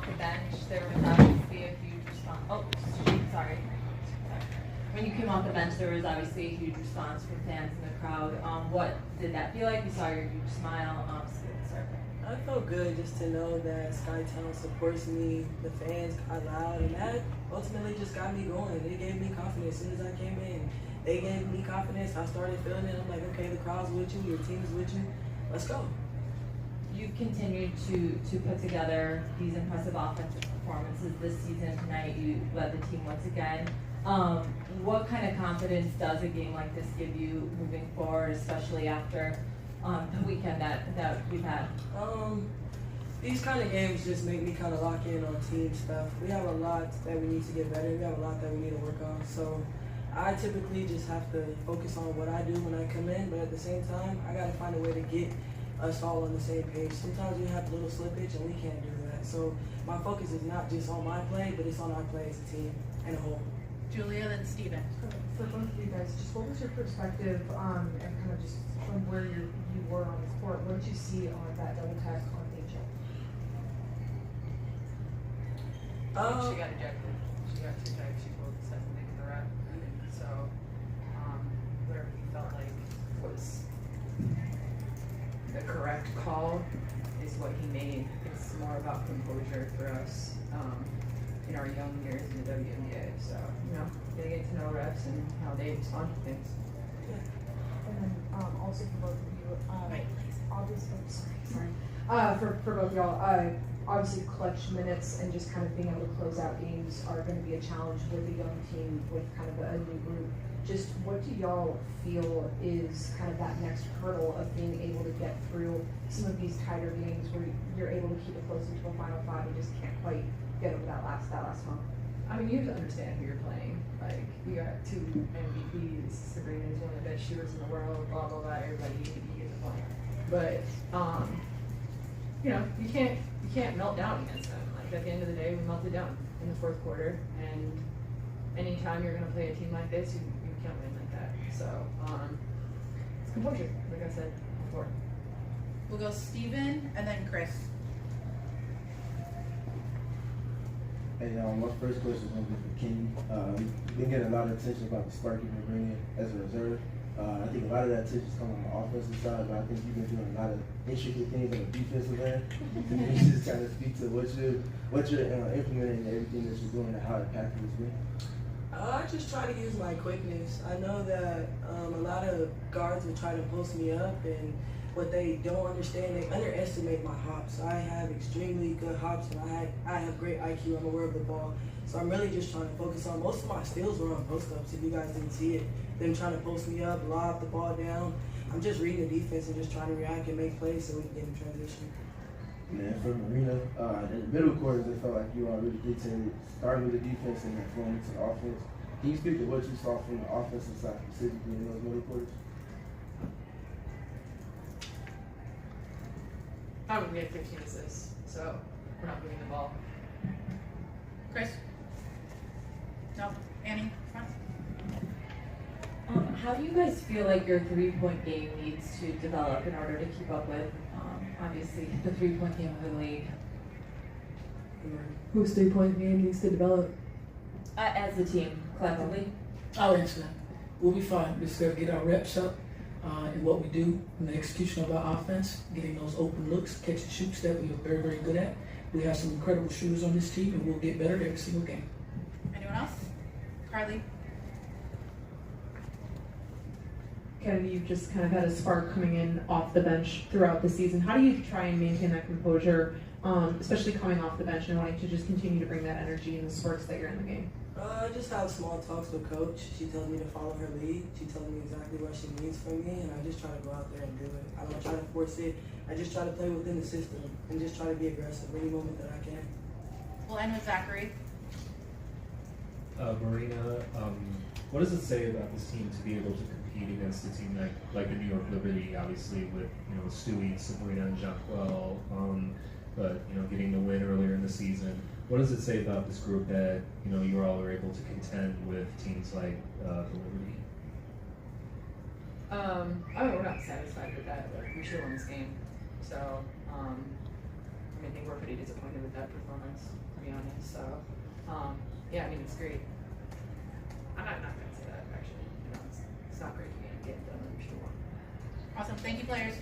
off the bench, there was obviously a huge response. Oh, sorry. When you came off the bench, there was obviously a huge response from fans in the crowd. What did that feel like? You saw your huge smile. Sorry. I felt good just to know that Skytown supports me, the fans got loud, and that ultimately just got me going. It gave me confidence as soon as I came in. They gave me confidence. I started feeling it. I'm like, okay, the crowd's with you, your team's with you. Let's go. You've continued to put together these impressive offensive performances this season. Tonight, you led the team once again. What kind of confidence does a game like this give you moving forward, especially after the weekend that we've had? These kind of games just make me kind of lock in on team stuff. We have a lot that we need to get better. We have a lot that we need to work on. So I typically just have to focus on what I do when I come in, but at the same time, I got to find a way to get us all on the same page. Sometimes we have a little slippage and we can't do that. So my focus is not just on my play, but it's on our play as a team and a whole. Julia, then Steven. For both of you guys, just what was your perspective and kind of just from where you were on the court? What did you see on that double tag on Angel? She got ejected. She got 2 tags. She pulled the second thing in the rep. So, whatever he felt like was the correct call is what he made. It's more about composure for us in our young years in the WNBA. So, they get to know reps and how they respond to things. And then also for both of you, obviously, for both of y'all, obviously clutch minutes and just kind of being able to close out games are going to be a challenge with a young team with kind of a new group. Just what do y'all feel is kind of that next hurdle of being able to get through some of these tighter games where you're able to keep it close into a Final Five and just can't quite get over that last month? I mean, you have to understand who you're playing. Like, you got 2 MVPs. Sabrina is one of the best shooters in the world. Blah blah blah. Everybody, you get the point. But you can't melt down against them. Like at the end of the day, we melted down in the 4th quarter. And anytime you're going to play a team like this, you can't win like that. So it's composure, like I said before. We'll go Steven and then Chris. Hey, my first question is going to be for Kenny. We've been getting a lot of attention about the spark you've been bringing as a reserve. I think a lot of that attention is coming on the offensive side, but I think you've been doing a lot of intricate things on the defensive end. Can you just kind of speak to what you're implementing and everything that you're doing and how impactful it's been? I just try to use my quickness. I know that a lot of guards will try to post me up, and what they don't understand, they underestimate my hops. I have extremely good hops, and I have great IQ. I'm aware of the ball. So I'm really just trying to focus on, most of my steals were on post-ups, if you guys didn't see it. Them trying to post me up, lob the ball down. I'm just reading the defense and just trying to react and make plays so we can get in transition. Man, for Marina, in the middle quarters, it felt like you all really dictated starting with the defense and then flowing into the offense. Can you speak to what you saw from the offensive side specifically in those middle quarters? We had 15 assists, so we're not moving the ball. Chris? No? Annie? Front? How do you guys feel like your 3-point game needs to develop in order to keep up with, obviously, the 3-point game of the league? Whose 3-point game needs to develop? As a team, collectively? I'll answer that. We'll be fine. We just got to get our reps up in what we do in the execution of our offense, getting those open looks, catch and shoots that we are very, very good at. We have some incredible shooters on this team, and we'll get better every single game. Anyone else? Carly? Kennedy, you've just kind of had a spark coming in off the bench throughout the season. How do you try and maintain that composure, especially coming off the bench and wanting to just continue to bring that energy and the sparks that you're in the game? I just have small talks with Coach. She tells me to follow her lead. She tells me exactly what she needs from me, and I just try to go out there and do it. I don't try to force it. I just try to play within the system and just try to be aggressive any moment that I can. We'll end with Zachary. Marina, what does it say about this team to be able to compete against a team like the New York Liberty, obviously with Stewie, Sabrina, and Jacquel, but getting the win earlier in the season? What does it say about this group that you all are able to contend with teams like the Liberty? I mean, we're not satisfied with that, but we should win this game. So, I think we're pretty disappointed with that performance, to be honest. So, yeah, I mean, it's great. I'm not gonna say that actually. You know, it's not great to get done under 2-1. Awesome. Thank you, players.